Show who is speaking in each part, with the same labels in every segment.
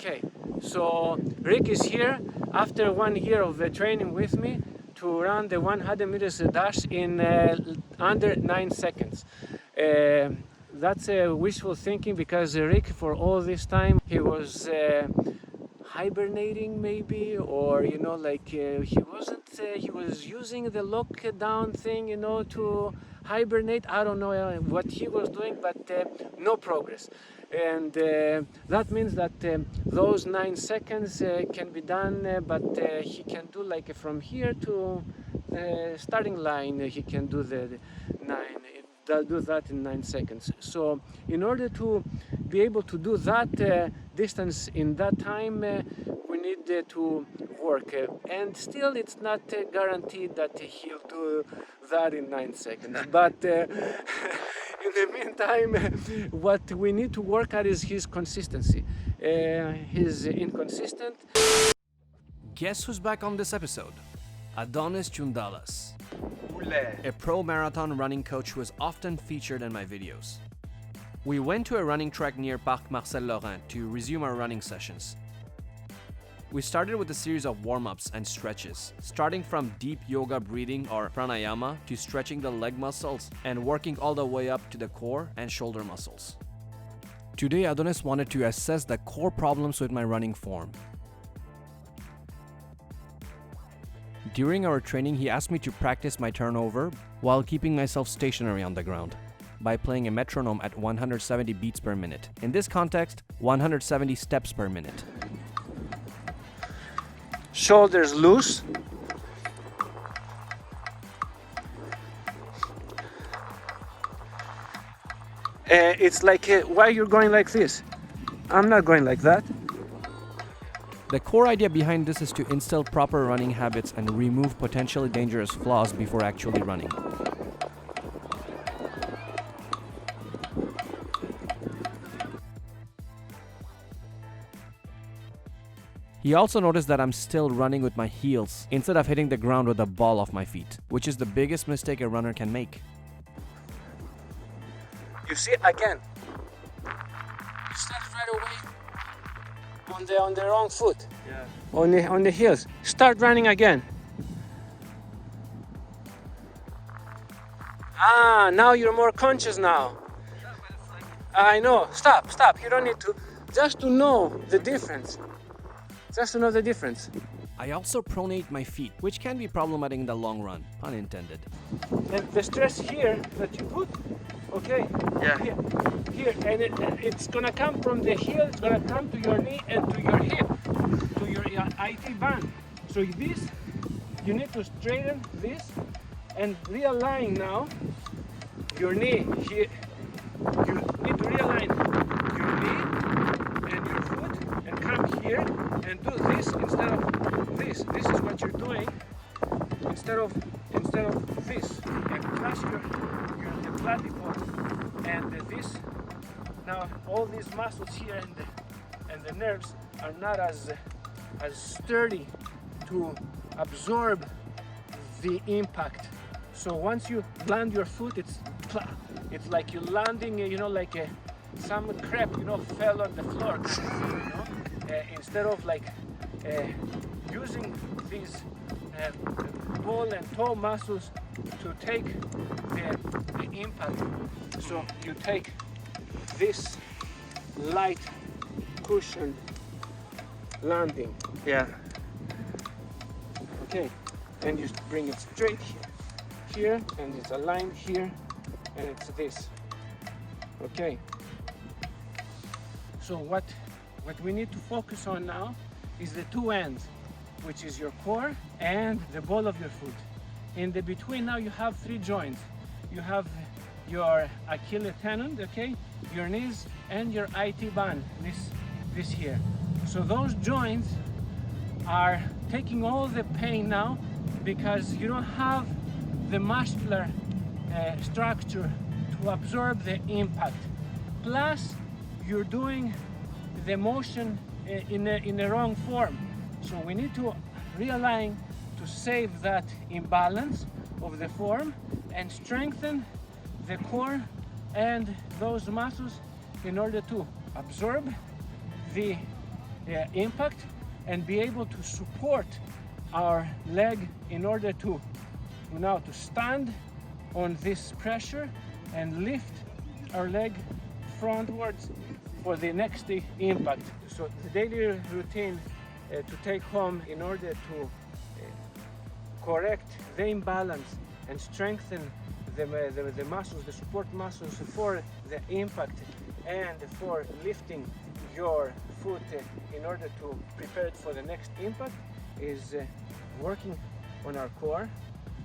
Speaker 1: Okay, so Rik is here after 1 year of training with me to run the 100 meters dash in under 9 seconds. That's wishful thinking because Rik, for all this time, he was hibernating maybe, or like he was using the lockdown thing, to hibernate. I don't know what he was doing, but no progress. And that means that those 9 seconds can be done, but he can do like from here to the starting line. He can do the 9. Do that in 9 seconds. So in order to be able to do that distance in that time, we need to work. And still it's not guaranteed that he'll do that in 9 seconds. But in the meantime, what we need to work at is his consistency. He's inconsistent.
Speaker 2: Guess who's back on this episode? Adonis Choundalas, a pro marathon running coach who is often featured in my videos. We went to a running track near Parc Marcel Laurent to resume our running sessions. We started with a series of warm-ups and stretches, starting from deep yoga breathing or pranayama to stretching the leg muscles and working all the way up to the core and shoulder muscles. Today, Adonis wanted to assess the core problems with my running form. During our training, he asked me to practice my turnover while keeping myself stationary on the ground by playing a metronome at 170 beats per minute. In this context, 170 steps per minute.
Speaker 1: Shoulders loose. It's like, why you're going like this? I'm not going like that.
Speaker 2: The core idea behind this is to instill proper running habits and remove potentially dangerous flaws before actually running. He also noticed that I'm still running with my heels instead of hitting the ground with the ball of my feet, which is the biggest mistake a runner can make.
Speaker 1: You see, again, you start right away on the wrong foot.
Speaker 3: Yeah.
Speaker 1: On the heels. Start running again. Now you're more conscious now. I know. Stop. You don't need to. Just to know the difference.
Speaker 2: I also pronate my feet, which can be problematic in the long run, pun intended.
Speaker 1: And the stress here that you put, okay?
Speaker 3: Yeah.
Speaker 1: Here, and it's gonna come from the heel, it's gonna come to your knee and to your hip, to your IT band. So this, you need to straighten this and realign now your knee here. You need to realign your knee and your foot and come here and do this instead of this. This is what you're doing instead of this. And crush your clavicle and this. Now all these muscles here and the nerves are not as sturdy to absorb the impact. So once you land your foot, it's like you're landing, like some crap, fell on the floor, kind of thing, instead of like using these ball and toe muscles to take the impact. So you take this light cushion landing.
Speaker 3: Yeah.
Speaker 1: Okay, and you bring it straight here, and it's aligned here, and it's this. Okay. So what we need to focus on now is the two ends, which is your core and the ball of your foot. In the between now you have 3 joints. You have your Achilles tendon, okay, your knees, and your IT band, this here. So those joints are taking all the pain now because you don't have the muscular structure to absorb the impact. Plus, you're doing the motion in the wrong form. So we need to realign to save that imbalance of the form and strengthen the core and those muscles in order to absorb the impact and be able to support our leg in order to now to stand on this pressure and lift our leg frontwards for the next impact. So the daily routine to take home in order to correct the imbalance and strengthen the muscles, the support muscles for the impact and for lifting your foot in order to prepare it for the next impact is working on our core.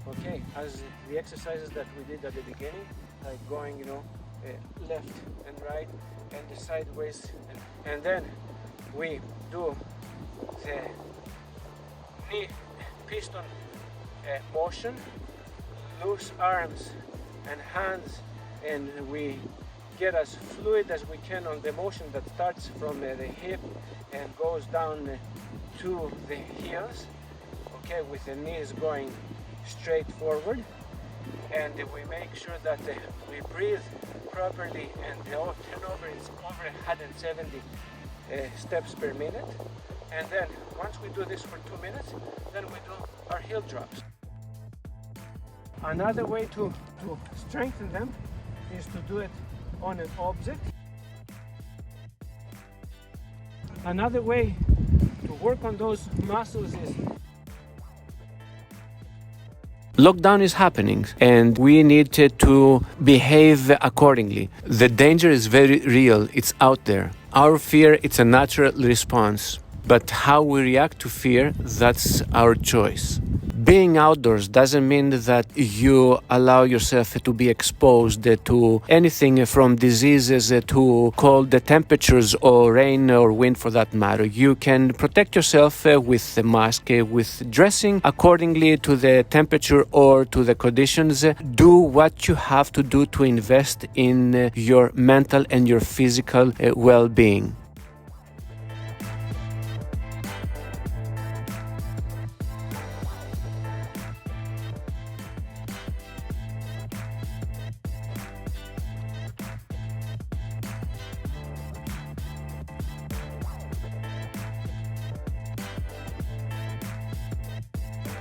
Speaker 1: Okay, as the exercises that we did at the beginning, like going, left and right and the sideways, and then we do the knee piston motion, loose arms and hands, and we get as fluid as we can on the motion that starts from the hip and goes down to the heels, okay, with the knees going straight forward, and we make sure that we breathe properly, and the turnover is over 170 steps per minute. And then once we do this for 2 minutes, then we do our heel drops. Another way to strengthen them is to do it on an object. Another way to work on those muscles is
Speaker 2: Lockdown is happening and we need to behave accordingly. The danger is very real, it's out there. Our fear, it's a natural response. But how we react to fear, that's our choice. Being outdoors doesn't mean that you allow yourself to be exposed to anything from diseases to cold temperatures or rain or wind for that matter. You can protect yourself with a mask, with dressing accordingly to the temperature or to the conditions. Do what you have to do to invest in your mental and your physical well-being.